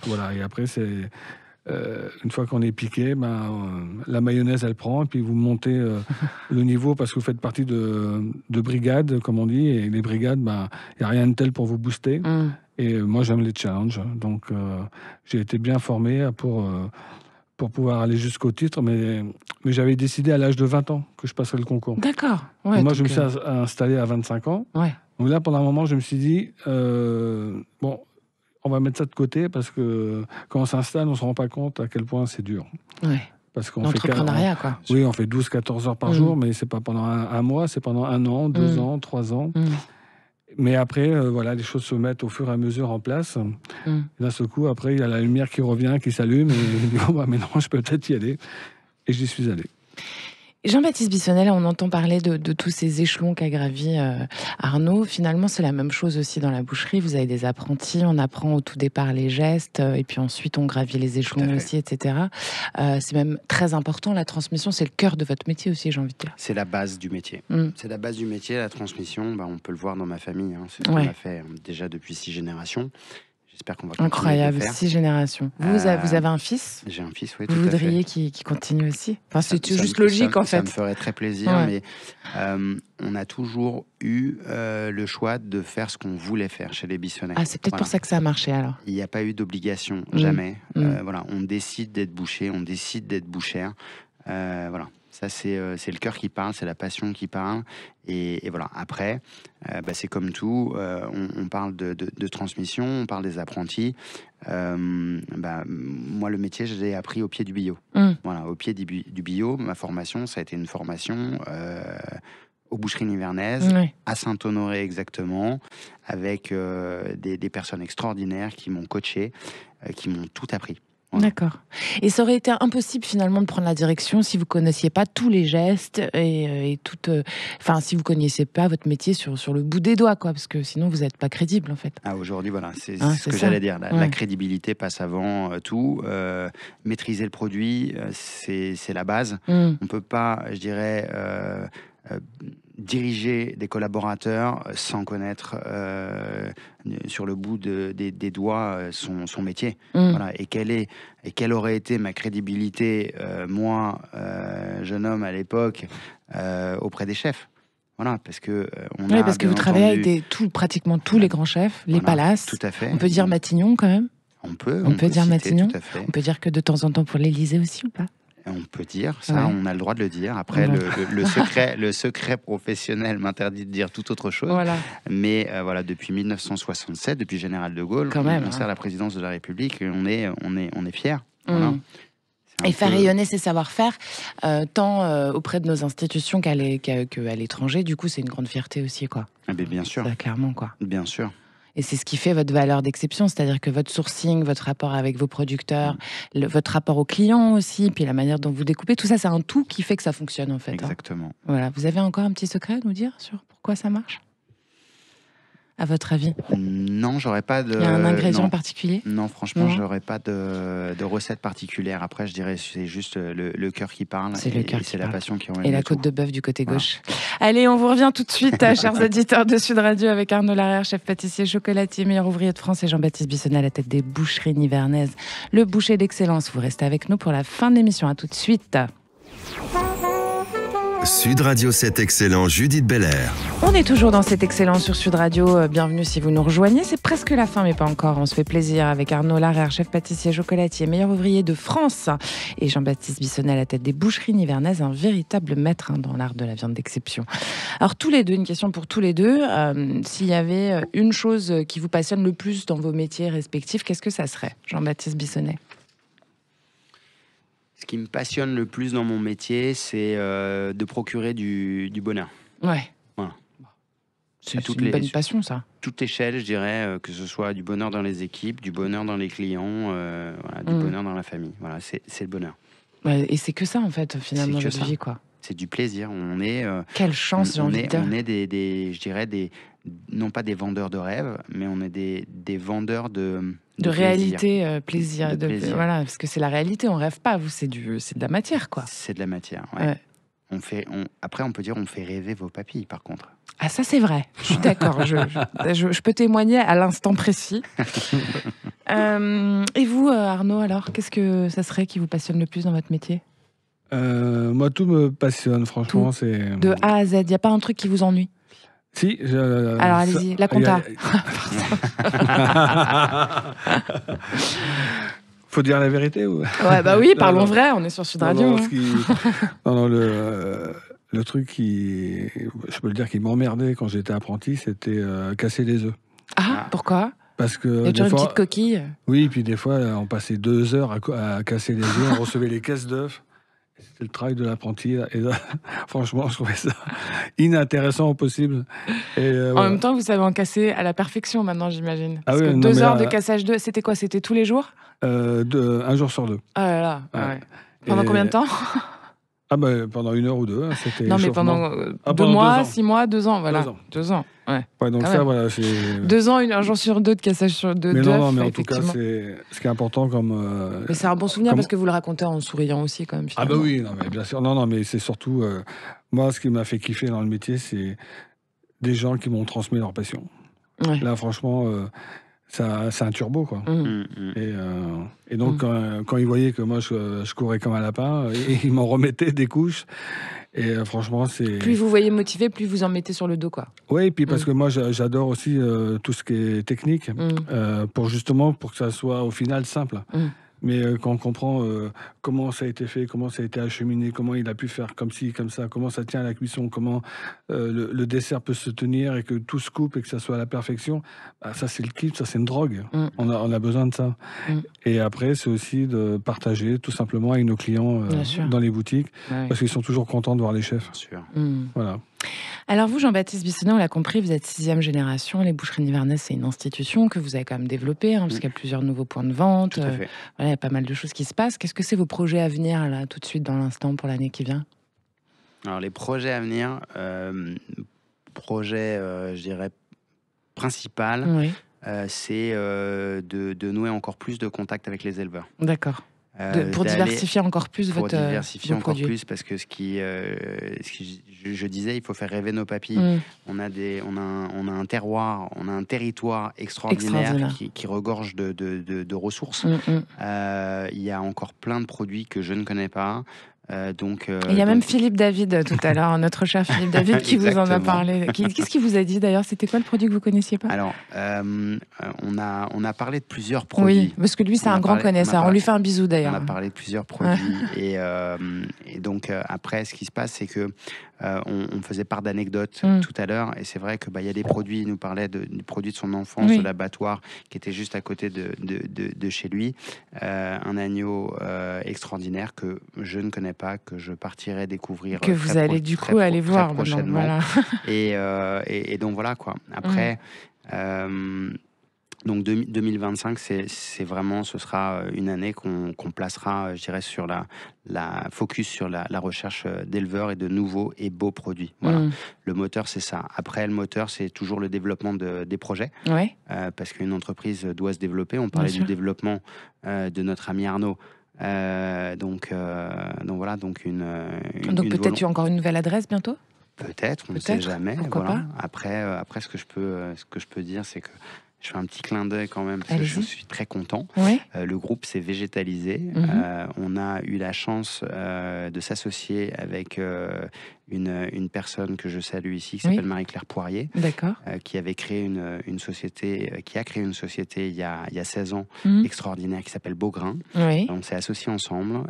voilà. Et après, c'est une fois qu'on est piqué, la mayonnaise, elle prend. Et puis vous montez le niveau parce que vous faites partie de brigades, comme on dit. Et les brigades, il n'y a rien de tel pour vous booster. Et moi, j'aime les challenges. Donc, j'ai été bien formé pour pouvoir aller jusqu'au titre. Mais j'avais décidé à l'âge de 20 ans que je passerais le concours. D'accord. Ouais, Moi, je me suis installé à 25 ans. Ouais. Donc là, pendant un moment, je me suis dit, bon, on va mettre ça de côté parce que quand on s'installe, on ne se rend pas compte à quel point c'est dur. Ouais. Parce qu'on L'entrepreneuriat, quoi. Oui, on fait 12-14 heures par jour, mais c'est pas pendant un mois, c'est pendant 1 an, 2 ans, 3 ans. Mais après, voilà, les choses se mettent au fur et à mesure en place. D'un seul coup, après, il y a la lumière qui revient, qui s'allume, et je dis, mais non, je peux peut-être y aller. Et j'y suis allé. Jean-Baptiste Bissonnel, on entend parler de tous ces échelons qu'a gravi Arnaud. Finalement, c'est la même chose aussi dans la boucherie. Vous avez des apprentis, on apprend au tout départ les gestes, et puis ensuite on gravit les échelons aussi, etc. C'est même très important, la transmission, c'est le cœur de votre métier aussi, j'ai envie de dire. C'est la base du métier. C'est la base du métier, la transmission. On peut le voir dans ma famille. C'est ce qu'on a fait déjà depuis 6 générations. J'espère qu'on va continuer. Incroyable, de le faire. 6 générations. Vous avez un fils? J'ai un fils, oui, vous tout à fait. voudriez qu'il continue aussi? Enfin, c'est juste me, logique, en fait. Ça me ferait très plaisir, mais on a toujours eu le choix de faire ce qu'on voulait faire chez les Bissonnets. Ah, c'est peut-être pour ça que ça a marché, alors. Il n'y a pas eu d'obligation, jamais. Voilà, on décide d'être boucher, on décide d'être bouchère. Voilà. Ça, c'est le cœur qui parle, c'est la passion qui parle. Et voilà, après, c'est comme tout, on parle de transmission, on parle des apprentis. Moi, le métier, je l'ai appris au pied du bio. Voilà, au pied du bio, ma formation, ça a été une formation aux boucheries nivernaises, à Saint-Honoré exactement, avec des personnes extraordinaires qui m'ont coaché, qui m'ont tout appris. Voilà. D'accord. Et ça aurait été impossible finalement de prendre la direction si vous connaissiez pas tous les gestes et tout. Enfin, si vous connaissiez pas votre métier sur le bout des doigts, quoi, parce que sinon vous n'êtes pas crédible en fait. Ah, aujourd'hui, voilà, c'est ce que j'allais dire. La crédibilité passe avant tout. Maîtriser le produit, c'est la base. On peut pas, je dirais, diriger des collaborateurs sans connaître sur le bout des doigts son métier. Voilà. Et quelle aurait été ma crédibilité, moi, jeune homme à l'époque, auprès des chefs. Voilà, parce que parce que vous travaillez avec pratiquement tous les grands chefs, les palaces. Tout à fait. On peut dire Matignon quand même. On peut dire citer, Matignon. tout à fait. On peut dire que de temps en temps pour l'Élysée aussi ou pas? On peut dire ça, on a le droit de le dire. Après, le secret professionnel m'interdit de dire toute autre chose. Voilà. Mais voilà, depuis 1967, depuis Général de Gaulle, on sert la présidence de la République et on est fiers. Voilà. Et faire rayonner ses savoir-faire, tant auprès de nos institutions qu'à l'étranger, du coup, c'est une grande fierté aussi, quoi. Bien sûr. Ça, clairement, quoi. Bien sûr. Et c'est ce qui fait votre valeur d'exception, c'est-à-dire que votre sourcing, votre rapport avec vos producteurs, votre rapport aux clients aussi, puis la manière dont vous découpez, tout ça, c'est un tout qui fait que ça fonctionne, en fait. Exactement. Voilà. Vous avez encore un petit secret à nous dire sur pourquoi ça marche ? À votre avis? Non, j'aurais pas de... Il y a un ingrédient particulier? Non, franchement, j'aurais pas de recette particulière. Après, je dirais c'est juste le cœur qui parle. C'est le cœur qui c'est parle. La passion qui emmène. Et la côte de bœuf du côté gauche. Allez, on vous revient tout de suite, chers auditeurs de Sud Radio, avec Arnaud Larrière, chef pâtissier chocolatier, meilleur ouvrier de France, et Jean-Baptiste Bissonnat à la tête des boucheries nivernaises. Le boucher d'excellence. Vous restez avec nous pour la fin de l'émission. À tout de suite. Sud Radio 7 Excellent, Judith Belair. On est toujours dans cette excellence sur Sud Radio. Bienvenue si vous nous rejoignez. C'est presque la fin, mais pas encore. On se fait plaisir avec Arnaud Larrière, chef pâtissier chocolatier, meilleur ouvrier de France, et Jean-Baptiste Bissonnat à la tête des boucheries nivernaises, un véritable maître dans l'art de la viande d'exception. Alors tous les deux, une question pour tous les deux. S'il y avait une chose qui vous passionne le plus dans vos métiers respectifs, qu'est-ce que ça serait, Jean-Baptiste Bissonnat? Ce qui me passionne le plus dans mon métier, c'est de procurer du bonheur. Ouais. Voilà. C'est une bonne passion, ça. Toute échelle, je dirais, que ce soit du bonheur dans les équipes, du bonheur dans les clients, du bonheur dans la famille. Voilà, c'est le bonheur. Ouais, et c'est que ça, en fait, finalement, votre vie, quoi. C'est du plaisir. On est... Quelle chance, j'ai envie de dire. On est je dirais, non pas des vendeurs de rêves, mais on est des vendeurs de réalité, plaisir. Plaisir. Voilà, parce que c'est la réalité, on rêve pas, vous, c'est de la matière, quoi. C'est de la matière, ouais. Après, on peut dire on fait rêver vos papilles, par contre. Ah, ça, c'est vrai. Je suis d'accord. je peux témoigner à l'instant précis. Et vous, Arnaud, alors, qu'est-ce que ça serait qui vous passionne le plus dans votre métier? Moi, tout me passionne, franchement. C'est de A à Z, il n'y a pas un truc qui vous ennuie? Si. Alors, allez-y, la compta. Faut dire la vérité ou... Ouais, bah oui, parlons vrai, on est sur Sud Radio. Le truc qui, je peux le dire, qui m'emmerdait quand j'étais apprenti, c'était casser les œufs. Ah, pourquoi? Parce que il y a toujours une petite coquille. Oui, puis des fois, on passait 2 heures à casser les œufs, on recevait les caisses d'œufs. C'était le travail de l'apprenti. Et là, franchement, je trouvais ça inintéressant au possible. En même temps, vous savez en casser à la perfection maintenant, j'imagine. Parce que 2 heures de cassage d'œufs, c'était quoi? C'était tous les jours? 1 jour sur 2. Ah là là. Ouais. Pendant combien de temps? Pendant 1 heure ou 2. C'était non, mais pendant 2 mois, 6 mois, 2 ans, voilà. 2 ans. Ouais, donc ça, voilà, c'est... 2 ans, 1 jour sur 2 de cassage sur 2. Mais non, mais en tout cas, c'est ce qui est important comme... mais c'est un bon souvenir parce que vous le racontez en souriant aussi, quand même. Finalement. Ah bah oui, non, mais bien sûr. Non, mais c'est surtout... moi, ce qui m'a fait kiffer dans le métier, c'est des gens qui m'ont transmis leur passion. Ouais. Là, franchement... c'est un turbo, quoi. Et donc, quand ils voyaient que moi, je courais comme un lapin, ils m'en remettaient des couches. Et franchement, c'est... Plus vous voyez motivé, plus vous en mettez sur le dos, quoi. Oui, et puis parce que moi, j'adore aussi tout ce qui est technique, pour que ça soit, au final, simple. Mais quand on comprend comment ça a été fait, comment ça a été acheminé, comment il a pu faire comme ci, comme ça, comment ça tient à la cuisson, comment le dessert peut se tenir et que tout se coupe et que ça soit à la perfection, ça c'est le kiff, ça c'est une drogue. On a besoin de ça. Et après, c'est aussi de partager tout simplement avec nos clients dans les boutiques, parce qu'ils sont toujours contents de voir les chefs. Sûr. Voilà. Alors vous, Jean-Baptiste Bissonnat, on l'a compris, vous êtes 6e génération. Les boucheries nivernaises, c'est une institution que vous avez quand même développée, parce qu'il y a plusieurs nouveaux points de vente. Tout à fait. Voilà, il y a pas mal de choses qui se passent. Qu'est-ce que c'est vos projets à venir, là, tout de suite, dans l'instant, pour l'année qui vient? Alors, les projets à venir, je dirais, principal, c'est de nouer encore plus de contact avec les éleveurs. D'accord. Pour diversifier encore plus pour votre diversifier vos encore produits. plus, parce que ce qui je disais, il faut faire rêver nos papilles. On a un terroir, on a un territoire extraordinaire. Qui regorge de ressources. Il y a encore plein de produits que je ne connais pas. Il y a même Philippe David tout à l'heure, notre cher Philippe David, qui vous en a parlé. Qu'est-ce qu'il vous a dit d'ailleurs? C'était quoi le produit que vous connaissiez pas? Alors, on a parlé de plusieurs produits. Oui, parce que lui, c'est un grand connaisseur. On lui fait un bisou d'ailleurs. On a parlé de plusieurs produits. et donc, après, ce qui se passe, c'est que on faisait part d'anecdotes tout à l'heure. Et c'est vrai que y a des produits, il nous parlait du produit de son enfance, de l'abattoir, qui était juste à côté de chez lui. Un agneau extraordinaire que je ne connais pas, que je partirai découvrir. Que vous allez du coup aller voir prochainement. Voilà. Et donc voilà quoi. Après, donc 2025, c'est vraiment, ce sera une année qu'on placera, je dirais, sur la focus sur la recherche d'éleveurs et de nouveaux et beaux produits. Voilà. Le moteur, c'est ça. Après, le moteur, c'est toujours le développement des projets. Parce qu'une entreprise doit se développer. On parlait du développement de notre ami Arnaud. Donc voilà, donc peut-être tu as encore une nouvelle adresse bientôt. Peut-être, on ne sait jamais. Voilà. Après, ce que je peux dire, c'est que je fais un petit clin d'œil quand même, parce que je suis très content. Le groupe s'est végétalisé. On a eu la chance de s'associer avec une personne que je salue ici, qui s'appelle Marie-Claire Poirier, qui avait créé une société, qui a créé une société il y a 16 ans, extraordinaire, qui s'appelle Beaugrain. On s'est associés ensemble,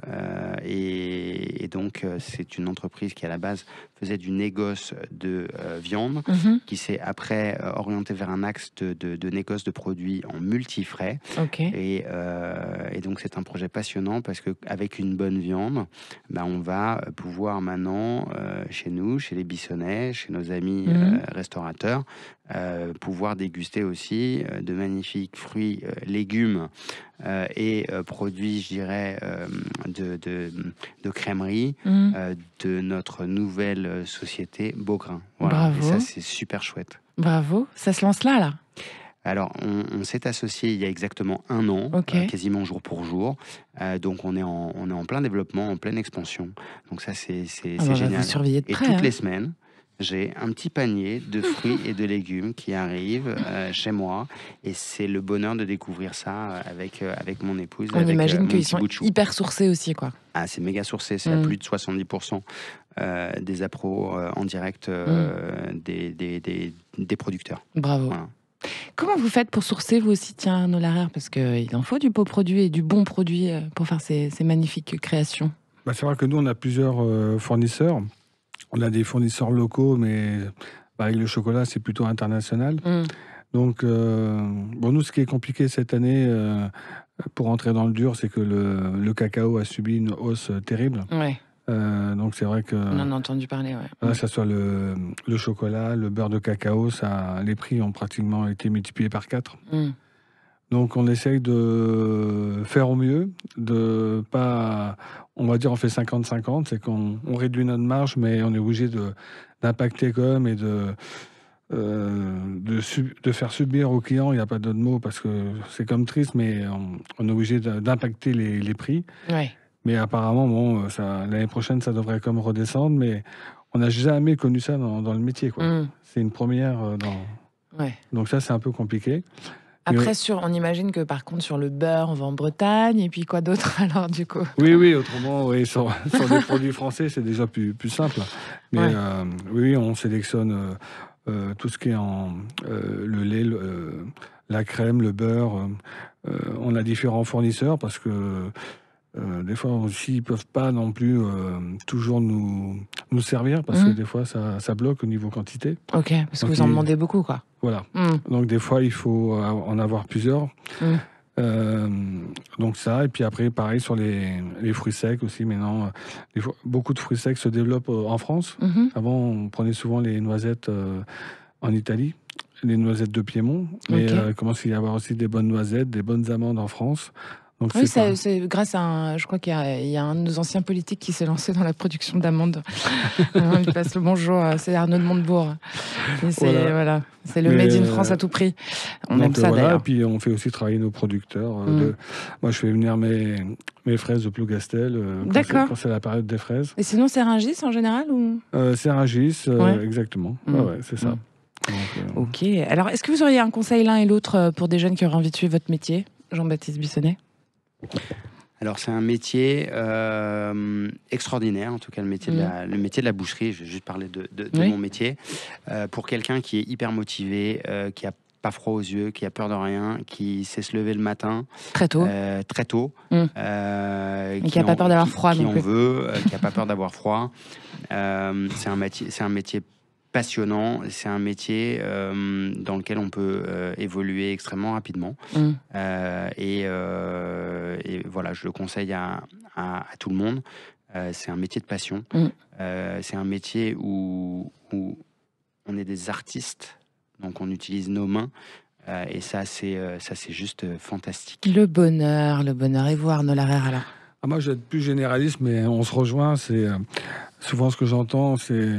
et donc c'est une entreprise qui à la base faisait du négoce de viande, qui s'est après orientée vers un axe de négoce de produits en multifrais. Et donc c'est un projet passionnant, parce qu'avec une bonne viande, on va pouvoir maintenant chez nous, chez les Bissonnais, chez nos amis restaurateurs, pouvoir déguster aussi de magnifiques fruits, légumes et produits, je dirais, de crèmerie de notre nouvelle société Beaugrain. Voilà. Et ça, c'est super chouette. Bravo, ça se lance là. Alors, on s'est associé il y a exactement 1 an, quasiment jour pour jour. Donc, on est en plein développement, en pleine expansion. Donc ça, c'est génial. Vous surveillez de près, et toutes les semaines, j'ai un petit panier de fruits et de légumes qui arrive chez moi. Et c'est le bonheur de découvrir ça avec mon épouse. On imagine qu'ils sont hyper sourcés aussi, quoi. Ah, c'est méga sourcé. C'est à plus de 70% des appros en direct des producteurs. Bravo. Voilà. Comment vous faites pour sourcer, vous aussi, Arnaud Larère? Parce qu'il en faut du beau produit et du bon produit pour faire ces magnifiques créations. C'est vrai que nous, on a plusieurs fournisseurs. On a des fournisseurs locaux, mais avec le chocolat, c'est plutôt international. Donc, nous, ce qui est compliqué cette année, pour entrer dans le dur, c'est que le cacao a subi une hausse terrible. Donc c'est vrai que... On en a entendu parler, que ce soit le chocolat, le beurre de cacao, les prix ont pratiquement été multipliés par 4. Donc on essaye de faire au mieux, de pas... On va dire on fait 50-50, c'est qu'on réduit notre marge, mais on est obligé d'impacter quand même et de faire subir aux clients, il n'y a pas d'autre mot, parce que c'est comme triste, mais on est obligé d'impacter les prix. Mais apparemment, l'année prochaine, ça devrait comme redescendre, mais on n'a jamais connu ça dans le métier, quoi. C'est une première Donc ça, c'est un peu compliqué. Après, on imagine que par contre, sur le beurre, on va en Bretagne, et puis quoi d'autre alors, du coup? Oui, autrement, sur des produits français, c'est déjà plus simple. Mais oui, on sélectionne tout ce qui est le lait, la crème, le beurre. On a différents fournisseurs, parce que des fois aussi, ils peuvent pas non plus toujours nous servir, parce que des fois, ça bloque au niveau quantité. Parce que vous en demandez beaucoup, quoi. Voilà. Donc des fois, il faut en avoir plusieurs. Donc ça, et puis après, pareil sur les fruits secs aussi. Maintenant, beaucoup de fruits secs se développent en France. Avant, on prenait souvent les noisettes en Italie, les noisettes de Piémont. Mais il commence à y avoir aussi des bonnes noisettes, des bonnes amandes en France. Donc, oui, c'est grâce à je crois qu'il y a un de nos anciens politiques qui s'est lancé dans la production d'amandes. On lui passe le bonjour, c'est Arnaud de Montebourg. Voilà. C'est le Made in France à tout prix. On aime ça d'ailleurs. Et puis on fait aussi travailler nos producteurs. Moi, je fais venir mes fraises de Plougastel quand c'est la période des fraises. Et sinon, c'est Rungis en général ou c'est Rungis, exactement. Ouais, c'est ça. Donc, ok. Alors, est-ce que vous auriez un conseil l'un et l'autre pour des jeunes qui auraient envie de suivre votre métier, Jean-Baptiste Bissonnet? Alors, c'est un métier extraordinaire, en tout cas le métier de la boucherie. Je vais juste parler de mon métier. Pour quelqu'un qui est hyper motivé, qui a pas froid aux yeux, qui a peur de rien, qui sait se lever le matin très tôt, et qui n'a pas peur d'avoir froid, qui n'a pas peur d'avoir froid. C'est un métier passionnant, c'est un métier dans lequel on peut évoluer extrêmement rapidement. Et voilà, je le conseille à tout le monde. C'est un métier de passion. C'est un métier où on est des artistes, donc on utilise nos mains. Et ça, c'est juste fantastique. Le bonheur. Et vous, Arnaud Larère, alors? Moi, je vais être plus généraliste, mais on se rejoint. C'est souvent ce que j'entends, c'est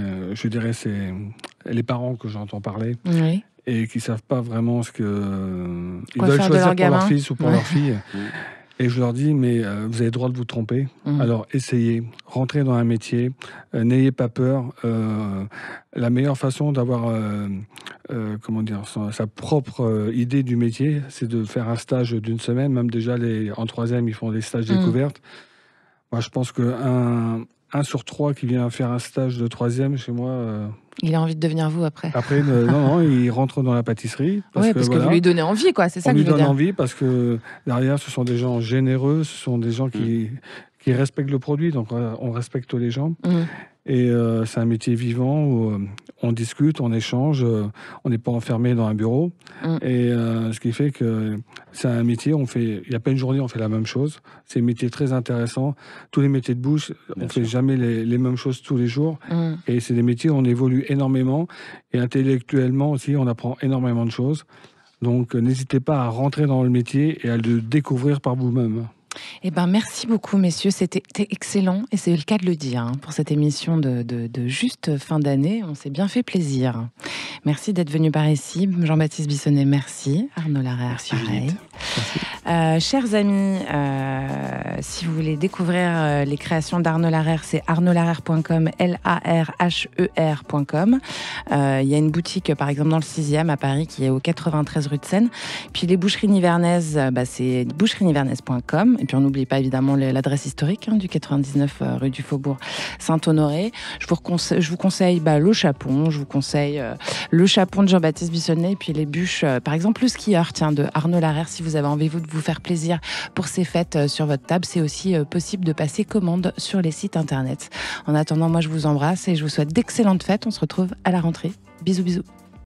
les parents que j'entends parler et qui savent pas vraiment ce que ils veulent choisir pour leur fils ou pour leur fille. Et je leur dis, mais vous avez le droit de vous tromper. Alors essayez, rentrez dans un métier, n'ayez pas peur. La meilleure façon d'avoir sa propre idée du métier, c'est de faire un stage d'une semaine. Même déjà, en troisième, ils font des stages découvertes. Moi, je pense qu'un sur 3 qui vient faire un stage de troisième chez moi... il a envie de devenir vous après. Après, non, il rentre dans la pâtisserie. Parce que vous lui donnez envie, quoi. C'est ça que je veux dire. On lui donne envie parce que derrière, ce sont des gens généreux, ce sont des gens qui respectent le produit, donc on respecte les gens. Et c'est un métier vivant où on discute, on échange, on n'est pas enfermé dans un bureau. Et ce qui fait que c'est un métier, il n'y a pas une journée, on fait la même chose. C'est un métier très intéressant. Tous les métiers de bouche, on ne fait jamais les mêmes choses tous les jours. Et c'est des métiers où on évolue énormément. Et intellectuellement aussi, on apprend énormément de choses. Donc n'hésitez pas à rentrer dans le métier et à le découvrir par vous-même. Eh ben, merci beaucoup, messieurs. C'était excellent. Et c'est le cas de le dire pour cette émission de juste fin d'année. On s'est bien fait plaisir. Merci d'être venu par ici. Jean-Baptiste Bissonnet, merci. Arnaud Larère, pareil. Chers amis, si vous voulez découvrir les créations d'Arnaud Larère, c'est arnaudlarère.com, larher.com. Il y a une boutique, par exemple, dans le 6e à Paris, qui est au 93 rue de Seine. Puis les boucheries nivernaises, c'est boucheriesnivernaises.com. Et puis on n'oublie pas évidemment l'adresse historique du 99 rue du Faubourg Saint-Honoré. Je vous conseille le chapon, je vous conseille le chapon de Jean-Baptiste Bissonnet et puis les bûches, par exemple le skieur de Arnaud Larère. Si vous avez envie de vous faire plaisir pour ces fêtes sur votre table, c'est aussi possible de passer commande sur les sites internet. En attendant, moi je vous embrasse et je vous souhaite d'excellentes fêtes. On se retrouve à la rentrée. Bisous bisous.